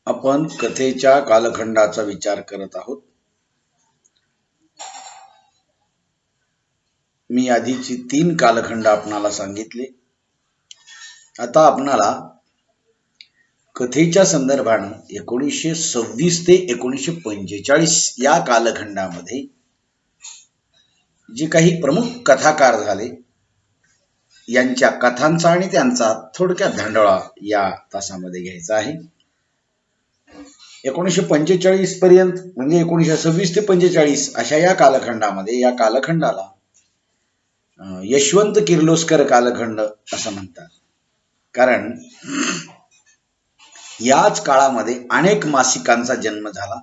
आपण कथेच्या कालखंडाचा विचार करत आहोत. मी आधीची 3 कालखंड आपणाला सांगितले. आता आपणाला कथेच्या संदर्भाने 1926 ते 1945 या कालखंडामध्ये जे काही प्रमुख कथाकार झाले यांच्या कथांचा आणि त्यांचा थोडक्यात धांडोळा या तासामध्ये घ्यायचा आहे. 1945 पर्यंत म्हणजे 1926 ते 45 अशा या कालखंडामध्ये या कालखंडाला यशवंत किर्लोस्कर कालखंड असं म्हणतात. कारण याच काळामध्ये अनेक मासिकांचा जन्म झाला.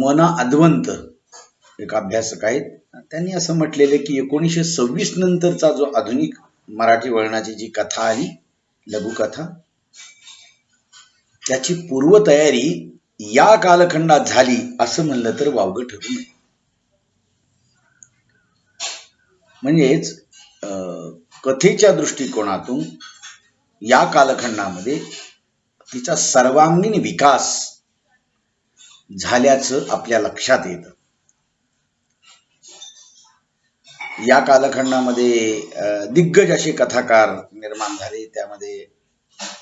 मना अद्वंत एक अभ्यासक आहेत, त्यांनी असं म्हटलेले की 1926 नंतरचा जो आधुनिक मराठी वळणाची जी कथा आली, लघुकथा, त्याची पूर्वतयारी या कालखंडात झाली असं म्हणलं तर वावगं ठरू नये. म्हणजेच कथेच्या दृष्टिकोनातून या कालखंडामध्ये तिचा सर्वांगीण विकास झाल्याचं आपल्या लक्षात येतं. या कालखंडामध्ये दिग्गज असे कथाकार निर्माण झाले. त्यामध्ये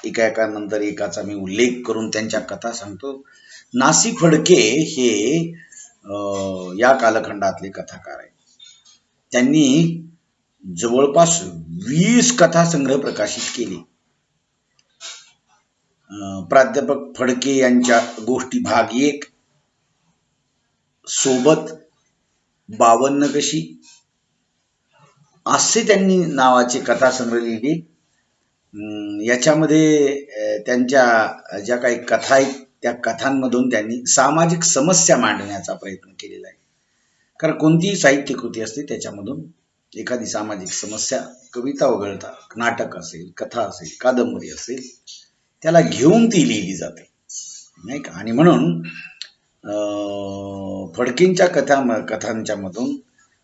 एकानंतर एकाचा मी उल्लेख करून त्यांच्या कथा सांगतो. नासी फडके हे या कालखंडातले कथाकार आहेत. त्यांनी जवळपास 20 कथासंग्रह प्रकाशित केले. प्राध्यापक फडके यांच्या गोष्टी भाग 1, सोबत 52 कशी असे त्यांनी नावाचे कथासंग्रह लिहिले. याच्यामध्ये त्यांच्या ज्या काही कथा आहेत त्या कथांमधून त्यांनी सामाजिक समस्या मांडण्याचा प्रयत्न केलेला आहे. कारण कोणतीही साहित्य कृती असते त्याच्यामधून एखादी सामाजिक समस्या, कविता वगळता नाटक असेल, कथा असेल, कादंबरी असेल, त्याला घेऊन ती लिहिली जाते, नाही का. आणि म्हणून फडकेंच्या कथांच्या मधून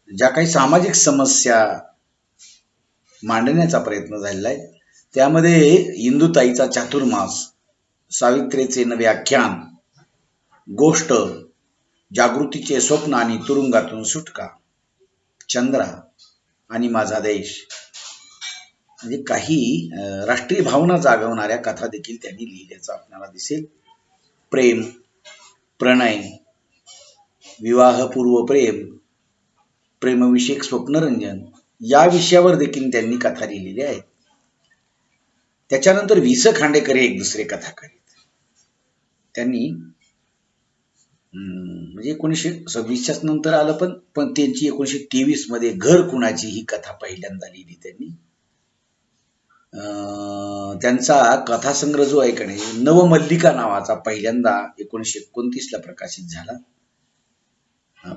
ज्या काही सामाजिक समस्या मांडण्याचा प्रयत्न झालेला आहे त्यामध्ये इंदुताईचा चातुर्मास, सावित्रीचे नवे आख्यान, गोष्ट, जागृतीचे स्वप्न आणि तुरुंगातून सुटका, चंद्रा आणि माझा देश, म्हणजे काही राष्ट्रीय भावना जागवणाऱ्या कथा देखील त्यांनी लिहिल्याचं आपल्याला दिसेल. प्रेम, प्रणय, विवाहपूर्व प्रेम, प्रेमविषयक स्वप्नरंजन या विषयावर देखील त्यांनी कथा लिहिलेल्या आहेत. त्याच्यानंतर वि. स. खांडेकर हे एक दुसरे कथाकार आहेत. त्यांनी म्हणजे 1926च्याच नंतर आलं, पण त्यांची 1923 मध्ये घर कुणाची ही कथा पहिल्यांदा लिहिली त्यांनी. त्यांचा कथासंग्रह जो आहे का नाही, नवमल्लिका नावाचा पहिल्यांदा 1929 ला प्रकाशित झाला.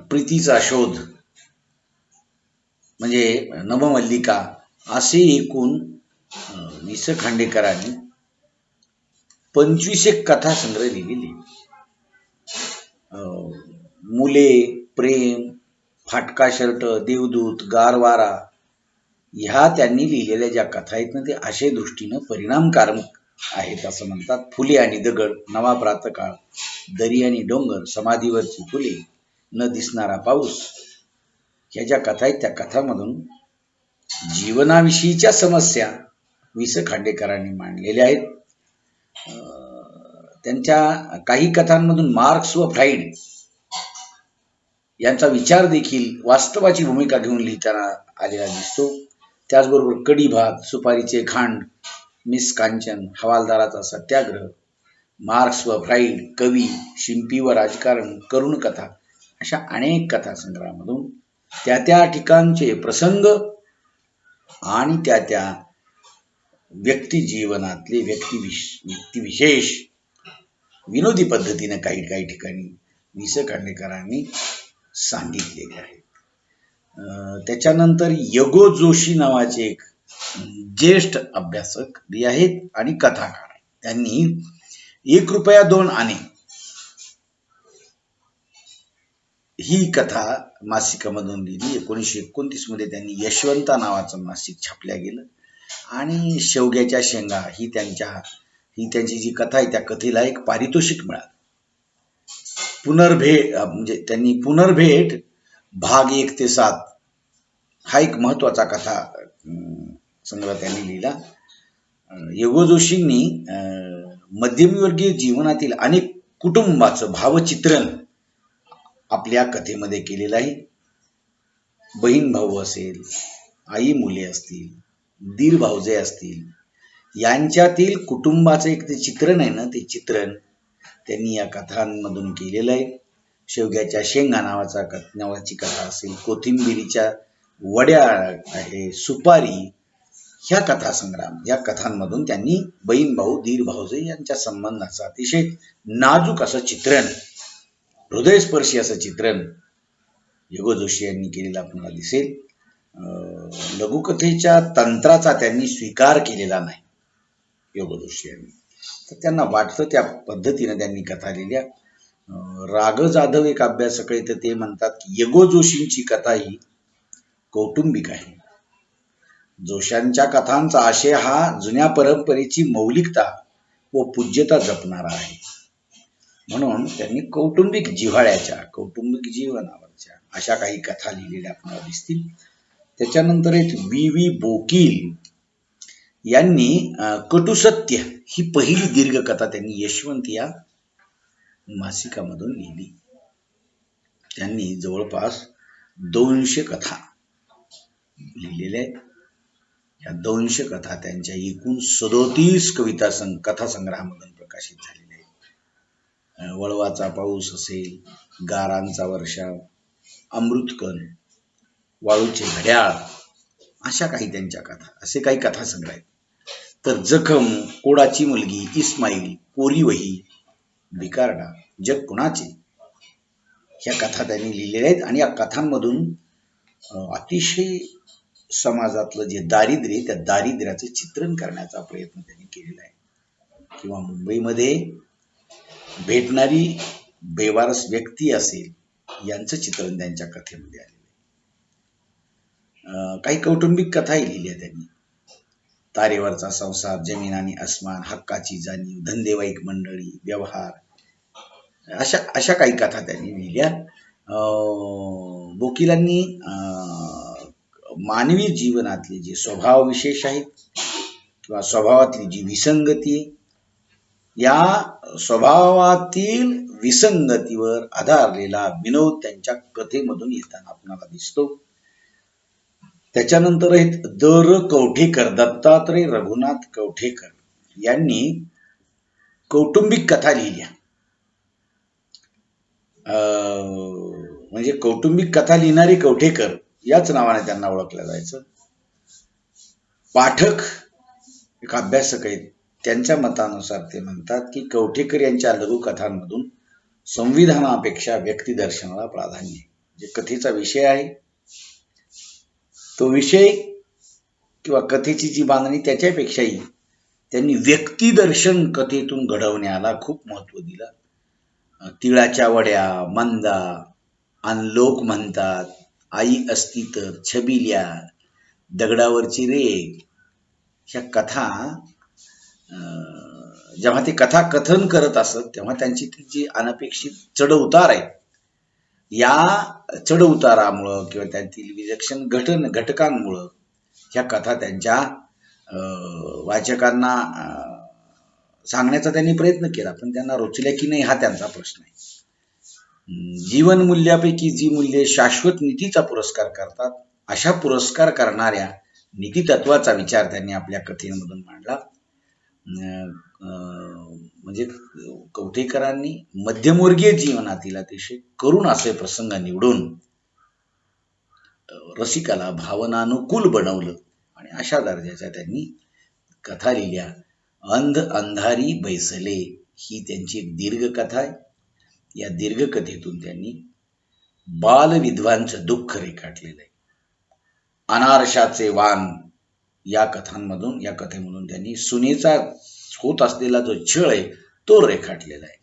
प्रीतीचा शोध म्हणजे नवमल्लिका असे एकूण वि. स. खांडेकरांनी 25 कथासंग्रह लिहिलेले. मुले, प्रेम, फाटका शर्ट, देवदूत, गारवारा ह्या त्यांनी लिहिलेल्या ज्या कथा आहेत ना, ते अशा दृष्टीनं परिणामकारक आहेत असं म्हणतात. फुले आणि दगड, नवा प्रातकाळ, दरी आणि डोंगर, समाधीवरची फुले, न दिसणारा पाऊस, ह्या ज्या कथा आहेत त्या कथामधून जीवनाविषयीच्या समस्या वि. स. खांडेकरांनी मांडलेल्या आहेत. त्यांच्या काही कथांमधून मार्क्स व फ्राईड यांचा विचार देखील वास्तवाची भूमिका घेऊन लिहिताना आलेला दिसतो. त्याचबरोबर कडी भात, सुपारीचे खांड, मिस कांचन, हवालदाराचा सत्याग्रह, मार्क्स व फ्राईड, कवी, शिंपी व राजकारण, करुण कथा अशा अनेक कथासंग्रहामधून त्या ठिकाणचे प्रसंग आणि त्या व्यक्ती जीवनातले व्यक्तिविशेष विनोदी पद्धतीने काही ठिकाणी वि. स. खांडेकरांनी सांगितलेले आहेत. त्याच्यानंतर यगो जोशी नावाचे एक ज्येष्ठ अभ्यासक बी आहेत आणि कथाकार आहेत. त्यांनी 1 रुपया 2 आणे ही कथा मासिकामधून लिहिली. 1929 मध्ये त्यांनी यशवंता नावाचं मासिक छापल्या गेलं आणि शेवग्याच्या शेंगा ही त्यांच्या ही त्यांची जी कथा आहे त्या कथेला एक पारितोषिक मिळालं. म्हणजे त्यांनी पुनर्भेट भाग 1 ते 7 हा एक महत्वाचा कथा संग्रह त्यांनी लिहिला. यगो जोशींनी मध्यमवर्गीय जीवनातील अनेक कुटुंबाचं भावचित्रण आपल्या कथेमध्ये केलेलं आहे. बहीण भाऊ असेल, आई मुले असतील, दीर भाऊजे असतील, यांच्यातील कुटुंबाचं एक ते चित्रण आहे ना, ते चित्रण त्यांनी या कथांमधून केलेलं आहे. शेवग्याच्या शेंगा नावाची कथा असेल, कोथिंबिरीच्या वड्या आहे, सुपारी, ह्या कथासंग्राम या कथांमधून त्यांनी बहीण भाऊ, दीर भाऊजे यांच्या संबंधाचं अतिशय नाजूक असं चित्रण, हृदयस्पर्शी असं चित्रण यगो जोशी यांनी केलेलं आपल्याला दिसेल. लघुकथेच्या तंत्राचा त्यांनी स्वीकार केलेला नाही यगो जोशी यांनी, तर त्यांना वाटतं त्या पद्धतीने त्यांनी कथा लिहिल्या. राग जाधव एक अभ्यासक आहे, तर ते म्हणतात की यगो जोशींची कथा ही कौटुंबिक आहे. जोशांच्या कथांचा आशय हा जुन्या परंपरेची मौलिकता व पूज्यता जपणारा आहे. म्हणून त्यांनी कौटुंबिक जिव्हाळ्याच्या, कौटुंबिक जीवनावरच्या अशा काही कथा लिहिलेल्या आपल्याला दिसतील. त्याच्यानंतर एक वी बोकील यांनी कटुसत्य ही पहिली दीर्घ कथा त्यांनी यशवंत या मासिकामधून लिहिली. त्यांनी जवळपास 200 कथा लिहिलेल्या आहेत. या 200 कथा त्यांच्या एकूण 37 कथा संग्रहामधून प्रकाशित झालेल्या आहेत. वळवाचा पाऊस असेल, गारांचा वर्षाव, अमृतकण, वाळूचे घड्याळ, अशा काही त्यांच्या कथा, असे काही कथा संग्रह आहेत. तर जखम, कोडाची मुलगी, इस्माईल, कोरी वही, भिकारडा, जग कुणाचे, ह्या कथा त्यांनी लिहिलेल्या आहेत. आणि या कथांमधून अतिशय समाजातलं जे दारिद्र्य, त्या दारिद्र्याचं चित्रण करण्याचा प्रयत्न त्यांनी केलेला आहे. किंवा मुंबईमध्ये भेटणारी बेवारस व्यक्ती असेल, यांचं चित्रण त्यांच्या कथेमध्ये आलेलं आहे. काही कौटुंबिक कथाही लिहिल्या त्यांनी. तारेवरचा संसार, जमीन आणि अस्मान, हक्काची जाणीव, धंदेवाईक मंडळी, व्यवहार, अशा काही कथा त्यांनी लिहिल्या. बोकिलांनी मानवी जीवनातले जे स्वभाव विशेष आहेत किंवा स्वभावातली जी विसंगती, या स्वभावातील विसंगतीवर आधारलेला विनोद त्यांच्या कथेमधून येताना आपल्याला दिसतो. त्याच्यानंतर आहेत कवठेकर, दत्तात्रय रघुनाथ कवठेकर यांनी कौटुंबिक कथा लिहिल्या. म्हणजे कौटुंबिक कथा लिहिणारे कवठेकर याच नावाने त्यांना ओळखलं जायचं. पाठक एक अभ्यासक आहेत, त्यांच्या मतानुसार ते म्हणतात की कवठेकर यांच्या लघुकथांमधून संविधानापेक्षा व्यक्तिदर्शनाला प्राधान्य आहे. जे कथेचा विषय आहे, तो विषय किंवा कथेची जी बांधणी, त्याच्यापेक्षाही त्यांनी व्यक्तिदर्शन कथेतून घडवण्याला खूप महत्व दिलं. तिळाच्या वड्या, मंदा, आणि लोक म्हणतात, आई असती तर, छबिल्या, दगडावरची रेघ, ह्या कथा जेव्हा ते कथा कथन करत असत तेव्हा त्यांची ती जी अनपेक्षित चढउतार आहे, या चढउतारामुळं किंवा त्यातील विलक्षण घटकांमुळं ह्या कथा त्यांच्या वाचकांना सांगण्याचा त्यांनी प्रयत्न केला, पण त्यांना रुचल्या की नाही हा त्यांचा प्रश्न आहे. जीवन मूल्यापैकी जी मूल्ये शाश्वत नीतीचा पुरस्कार करतात, अशा पुरस्कार करणाऱ्या नीतितत्वाचा विचार त्यांनी आपल्या कथेमधून मांडला. म्हणजे कवठेकरांनी मध्यमवर्गीय जीवनातील अतिशय करुण असे प्रसंग निवडून रसिकाला भावनानुकूल बनवलं आणि अशा दर्जाच्या त्यांनी कथा लिहिल्या. अंधारी बैसले ही त्यांची एक दीर्घ कथा आहे. या दीर्घ कथेतून त्यांनी बालविधवांचं दुःख रेखाटलेलं आहे. अनारशाचे वाण या कथेमधून त्यांनी सुनेचा होत असलेला जो छळ आहे तो रेखाटलेला आहे.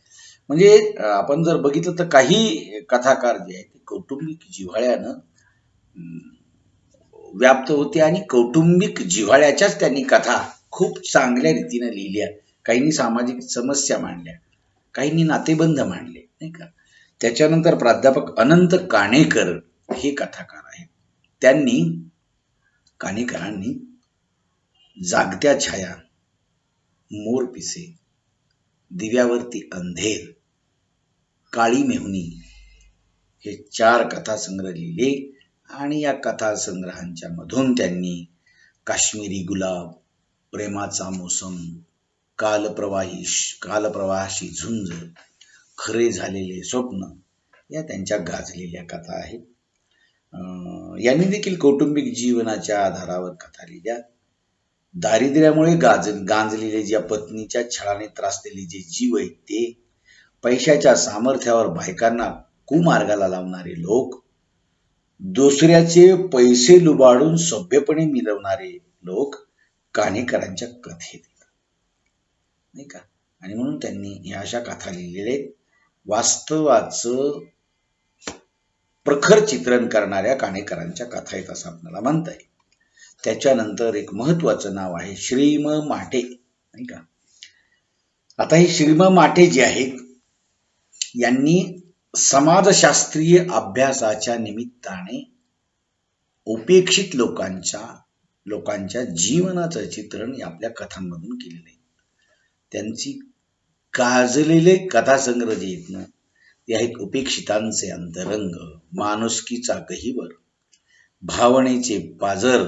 म्हणजे आपण जर बघितलं तर काही कथाकार जे आहेत ते कौटुंबिक जिव्हाळ्यानं व्याप्त होते आणि कौटुंबिक जिव्हाळ्याच्याच त्यांनी कथा खूप चांगल्या रीतीने लिहिल्या. काहींनी सामाजिक समस्या मांडल्या, काहींनी नातेबंध मांडले, नाही का. त्याच्यानंतर प्राध्यापक अनंत काणेकर हे कथाकार आहेत. काणेकरांनी जागत्या छाया, मोरपिसे, दिव्यावरती अंधेर, काळी मेहुणी हे 4 कथासंग्रह लिहिले आणि या कथासंग्रहांच्या मधून त्यांनी काश्मीरी गुलाब, प्रेमाचा मोसम, कालप्रवाहाशी झुंज, खरे झालेले स्वप्न या त्यांच्या गाजलेल्या कथा आहेत. यांनी देखील कौटुंबिक जीवनाच्या आधारावर कथा लिहिल्या. दारिद्र्यामुळे गांजलेले ज्या पत्नीच्या छळाने त्रासलेले जे जीव आहेत ते, पैशाच्या सामर्थ्यावर बायकांना कुमार्गाला लावणारे लोक, दुसऱ्याचे पैसे लुबाडून सभ्यपणे मिरवणारे लोक काणेकरांच्या कथेत नाही का. आणि म्हणून त्यांनी ह्या अशा कथा लिहिलेल्या आहेत. वास्तवाचं प्रखर चित्रण करणाऱ्या काणेकरांच्या कथा आहेत असं आपल्याला म्हणता येईल. त्याच्यानंतर एक महत्वाचं नाव आहे श्रीम माटे, नाही का. आता हे श्रीम माटे जे आहेत यांनी समाजशास्त्रीय अभ्यासाच्या निमित्ताने उपेक्षित लोकांच्या जीवनाचं चित्रण आपल्या कथांमधून केलेलं आहे. त्यांची गाजलेले कथासंग्रह जे आहेत ना ते आहेत उपेक्षितांचे अंतरंग, माणुसकीचा गहिवर, भावनेचे पाझर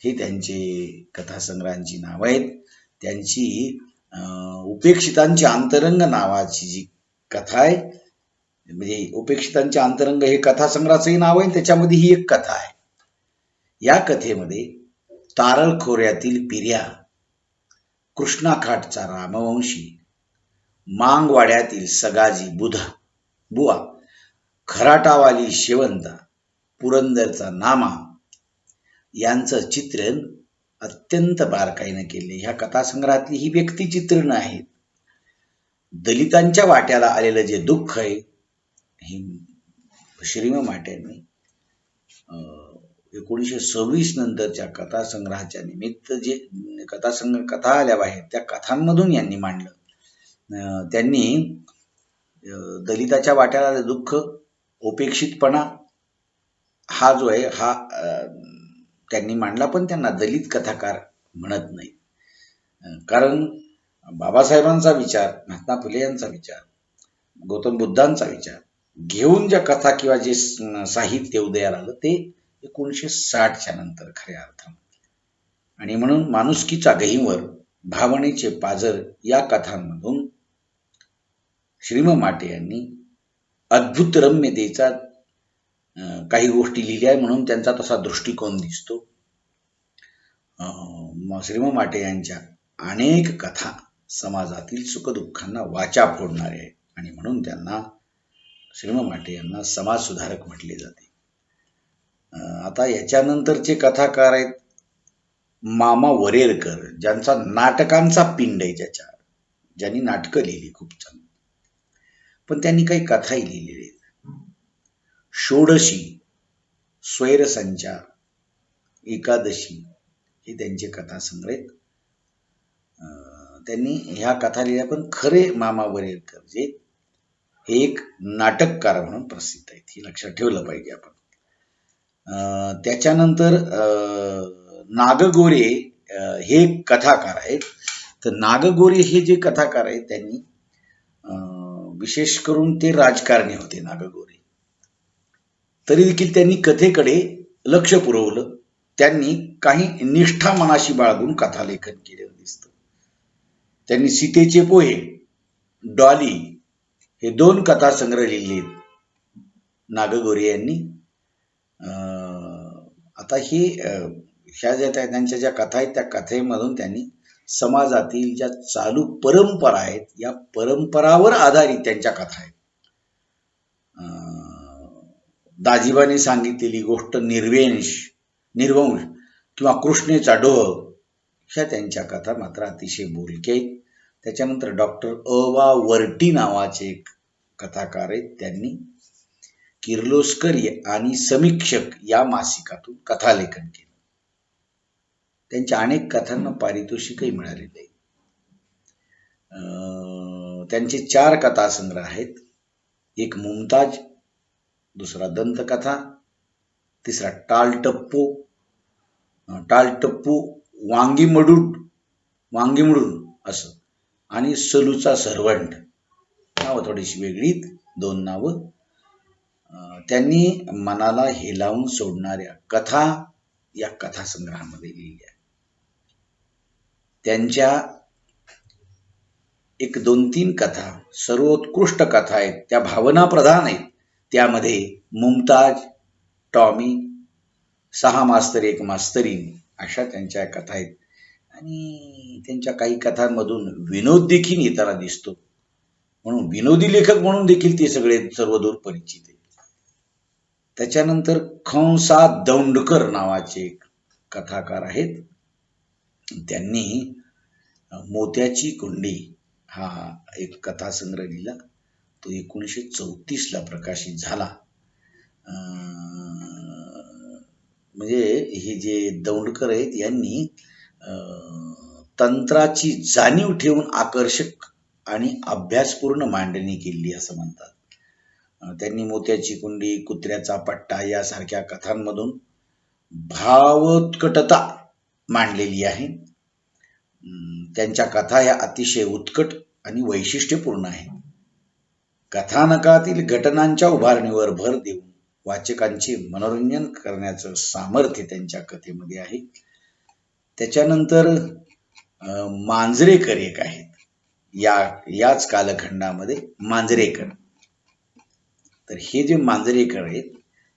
हे त्यांचे कथासंग्रहांची नाव आहेत. त्यांची उपेक्षितांचे अंतरंग नावाची जी कथा आहे, म्हणजे उपेक्षितांचे अंतरंग हे कथासंग्रहाचंही नाव आहे, त्याच्यामध्ये ही एक कथा आहे. या कथेमध्ये तारळ खोऱ्यातील पिर्या, कृष्णाखाटचा रामवंशी, मांगवाड्यातील सगाजी बुवा, खराटावाली शेवंता, पुरंदरचा नामा यांचं चित्रण अत्यंत बारकाईने केले. ह्या कथासंग्रहातली ही व्यक्तिचित्रण आहेत. दलितांच्या वाट्याला आलेलं जे दुःख आहे हे श्रीम माटेंनी 1926 नंतरच्या कथासंग्रहाच्या निमित्त जे कथा आल्या बाहेर त्या कथांमधून यांनी मांडलं. त्यांनी दलिताच्या वाट्याला आलेलं दुःख, उपेक्षितपणा हा जो आहे हा त्यांनी मांडला, पण त्यांना दलित कथाकार म्हणत नाही. कारण बाबासाहेबांचा विचार, महात्मा फुले यांचा विचार, गौतम बुद्धांचा विचार घेऊन ज्या कथा किंवा जे साहित्य उदयाला आलं ते 1960च्या नंतर खऱ्या अर्थानं. आणि म्हणून माणुसकीचा गहिवर, भावनेचे पाझर या कथांमधून श्रीम माटे यांनी अद्भुत रम्यतेचा काही गोष्टी लिहिल्या आहे, म्हणून त्यांचा तसा दृष्टिकोन दिसतो. श्रीम माटे यांच्या अनेक कथा समाजातील सुखदुःखांना वाचा फोडणारे आहेत आणि म्हणून त्यांना श्रीम माटे यांना समाज सुधारक म्हटले जाते. आता याच्यानंतरचे कथाकार आहेत मामा वरेरकर, ज्यांचा नाटकांचा पिंड आहे, ज्यांनी नाटकं लिहिली खूप चांगली, पण त्यांनी काही कथाही लिहिलेल्या आहेत. षोडशी, स्वैरसंचार, एकादशी हे त्यांचे कथासंग्रह आहेत. त्यांनी ह्या कथा लिहिल्या, पण खरे मामा वरेरकर जे हे एक नाटककार म्हणून प्रसिद्ध आहेत, हे लक्षात ठेवलं पाहिजे आपण. त्याच्यानंतर नागगोरे हे कथाकार आहेत. तर नागगोरे हे जे कथाकार आहेत त्यांनी विशेष करून ते राजकारणी होते नागगोरे, तरी देखील त्यांनी कथेकडे लक्ष पुरवलं. त्यांनी काही निष्ठा मनाशी बाळगून कथालेखन केलेलं दिसतं. त्यांनी सीतेचे पोहे, डॉली हे 2 कथासंग्रह लिहिले नागगोरे यांनी. आता ह्या ज्या त्यांच्या ज्या कथा आहेत त्या कथेमधून त्यांनी समाजातील ज्या चालू परंपरा आहेत या परंपरावर आधारित त्यांच्या कथा आहेत. दाजीबाने सांगितलेली गोष्ट निर्वंश किंवा कृष्णेचा डोह ह्या त्यांच्या कथा मात्र अतिशय बोलक्या आहेत. त्याच्यानंतर डॉक्टर अ.वा. वर्टी नावाचे एक कथाकार आहेत. त्यांनी किर्लोस्कर आणि समीक्षक या मासिकातून कथालेखन केलं. त्यांच्या अनेक कथांना पारितोषिकही मिळालेलं आहे. त्यांचे 4 कथासंग्रह आहेत. एक मुमताज, दुसरा दंतकथा, तिसरा टाळटप्पू वांगीमडून असं, आणि सलूचा सर्वंट. नावं थोडीशी वेगळीत, 2 नावं. त्यांनी मनाला हेलावून सोडणाऱ्या कथा या कथासंग्रहामध्ये लिहिल्या. त्यांच्या 1, 2, 3 कथा सर्वोत्कृष्ट कथा आहेत, त्या भावनाप्रधान आहेत. त्यामध्ये मुमताज, टॉमी, 6 मास्तर 1 मास्तरीन अशा त्यांच्या कथा आहेत. आणि त्यांच्या काही कथांमधून विनोद देखील येताना दिसतो, म्हणून विनोदी लेखक म्हणून देखील ते सर्वदूर परिचित आहेत. त्याच्यानंतर खंसा दौंडकर नावाचे एक कथाकार आहेत. त्यांनी मोत्याची कुंडी हा एक कथासंग्रह लिहिला. तो 1934ला प्रकाशित झाला. म्हणजे हे जे दौंडकर आहेत यांनी तंत्राची जाणीव ठेवून आकर्षक आणि अभ्यासपूर्ण मांडणी केली असं म्हणतात. त्यांनी मोत्याची कुंडी, कुत्र्याचा पट्टा यासारख्या कथांमधून भावोत्कटता मांडलेली आहे. त्यांच्या कथा ह्या अतिशय उत्कट आणि वैशिष्ट्यपूर्ण आहेत. कथानकातील घटनांच्या उभारणीवर भर देऊन वाचकांचे मनोरंजन करण्याचं सामर्थ्य त्यांच्या कथेमध्ये आहे. त्याच्यानंतर मांजरेकर एक आहेत, याच कालखंडामध्ये मांजरेकर. तर हे जे मांजरेकर आहेत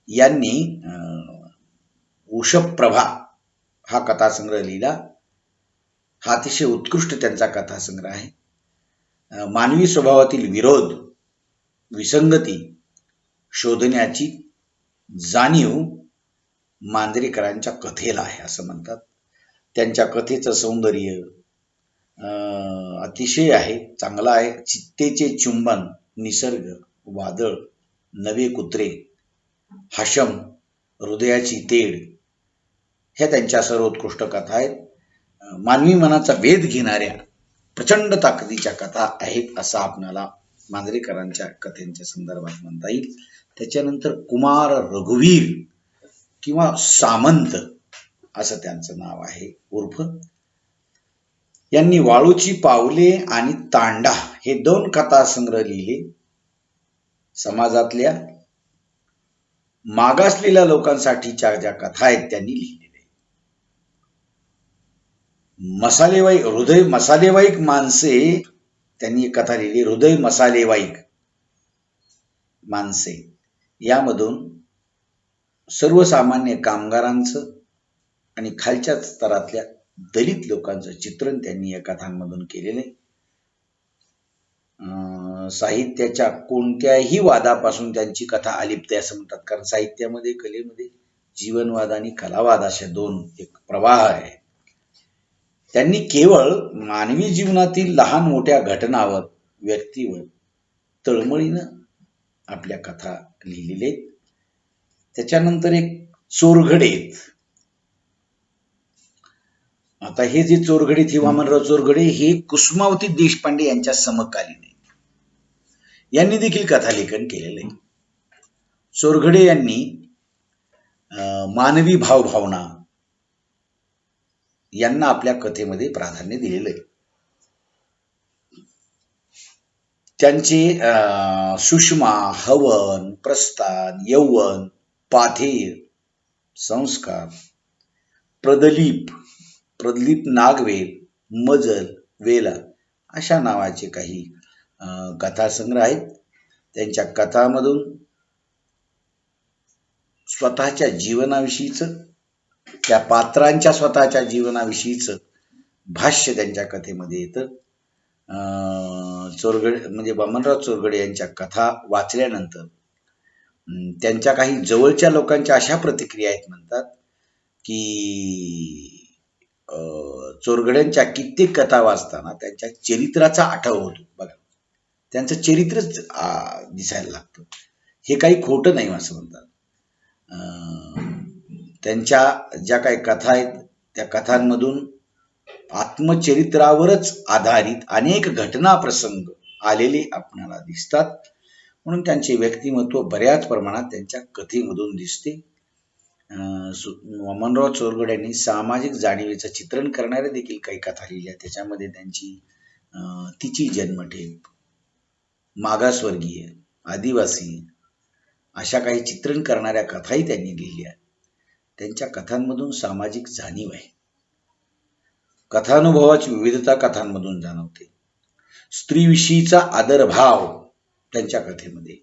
यांनी वृषभप्रभा हा कथासंग्रह लिहिला. हा अतिशय उत्कृष्ट त्यांचा कथासंग्रह आहे. मानवी स्वभावातील विरोध, विसंगती शोधण्याची जाणीव मांजरेकरांच्या कथेला आहे असं म्हणतात. त्यांच्या कथेचं सौंदर्य अतिशय आहे, चांगलं आहे. चित्तेचे चुंबन, निसर्ग, वादळ, नवे कुत्रे, हाशम, हृदयाची तेढ ह्या त्यांच्या सर्वोत्कृष्ट कथा आहेत. मानवी मनाचा वेध घेणाऱ्या प्रचंड ताकदीच्या कथा आहेत असं आपणाला मांजरेकरांच्या कथेच्या संदर्भात म्हणता येईल. त्याच्यानंतर कुमार रघुवीर किंवा सामंत असं त्यांचं नाव आहे उर्फ. यांनी वाळूची पावले आणि तांडा हे 2 कथासंग्रह लिहिले. समाजातल्या मागासलेल्या लोकांसाठीच्या ज्या कथा आहेत त्यांनी लिहिलेल्या. हृदय मसालेवाईक माणसे त्यांनी एक कथा लिहिली, हृदय मसालेवाईक माणसे. यामधून सर्वसामान्य कामगारांचं आणि खालच्या स्तरातल्या दलित लोकांचं चित्रण त्यांनी या कथांमधून केलेलं आहे. साहित्याच्या कोणत्याही वादापासून त्यांची कथा अलिप्त आहे असं म्हणतात, कारण साहित्यामध्ये, कलेमध्ये जीवनवाद आणि कलावाद अशा 2 एक प्रवाह आहे. त्यांनी केवळ मानवी जीवनातील लहान मोठ्या घटनावर, व्यक्तीवर तळमळीनं आपल्या कथा लिहिलेल्या आहेत. त्याच्यानंतर एक चोरघडे आहेत. आता हे जे चोरघडे आहेत, वामनराव चोरघडे हे कुसुमावती देशपांडे यांच्या समकालीन आहेत. यांनी देखील कथालेखन केलेलं आहे. चोरघडे यांनी मानवी भावभावना यांना आपल्या कथेमध्ये प्राधान्य दिलेलं आहे. त्यांचे सुषमा, हवन, प्रस्थान, यौवन, पाथेर, संस्कार, प्रदलीप नागवेल, मजल, वेला अशा नावाचे काही कथासंग्रह आहेत. त्यांच्या कथामधून स्वतःच्या जीवनाविषयीचं, त्या पात्रांच्या स्वतःच्या जीवनाविषयीचं भाष्य त्यांच्या कथेमध्ये येतं. चोरघडे म्हणजे वामनराव चोरघडे यांच्या कथा वाचल्यानंतर त्यांच्या काही जवळच्या लोकांच्या अशा प्रतिक्रिया आहेत, म्हणतात की चोरघड्यांच्या कित्येक कथा वाचताना त्यांच्या चरित्राचा आठव होतो. बघा, त्यांचं चरित्रच दिसायला लागतं. हे काही खोटं नाही असं म्हणतात. त्यांच्या ज्या काही कथा आहेत त्या कथांमधून आत्मचरित्रावरच आधारित अनेक घटना प्रसंग आलेले आपल्याला दिसतात. म्हणून त्यांचे व्यक्तिमत्व बऱ्याच प्रमाणात त्यांच्या कथेमधून दिसते. वामनराव चोरगड यांनी सामाजिक जाणीवेचं चित्रण करणाऱ्या देखील काही कथा लिहिल्या. त्याच्यामध्ये त्यांची तिची जन्मठेप, मागासवर्गीय, आदिवासी अशा काही चित्रण करणाऱ्या कथाही त्यांनी लिहिल्या. त्यांच्या कथांमधून सामाजिक जाणीव आहे. कथानुभवाची विविधता कथांमधून जाणवते. स्त्रीविषयीचा आदरभाव त्यांच्या कथेमध्ये,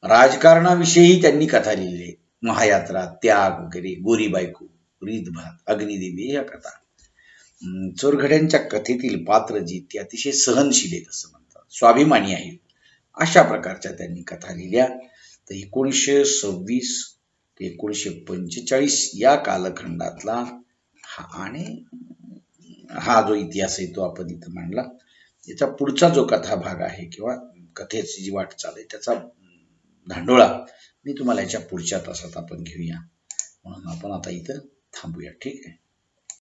राजकारणाविषयी त्यांनी कथा लिहिली. महायात्रा, त्याग वगैरे, गोरी बायको, रीतभात, अग्निदेवी ह्या कथा. चोरगड्यांच्या कथेतील पात्र जी ती अतिशय सहनशील आहेत असं म्हणतात, स्वाभिमानी आहेत, अशा प्रकारच्या त्यांनी कथा लिहिल्या. तर 1926 ते 1945 या कालखंडातला हा जो इतिहास आहे तो आपण इथं मांडला. याचा पुढचा जो कथा भाग आहे किंवा कथेची जी वाटचाल आहे त्याचा धांडोळा मी तुम्हाला याच्या पुढच्या तासात आपण घेऊया. म्हणून आपण आता इथं थांबूया. ठीक आहे.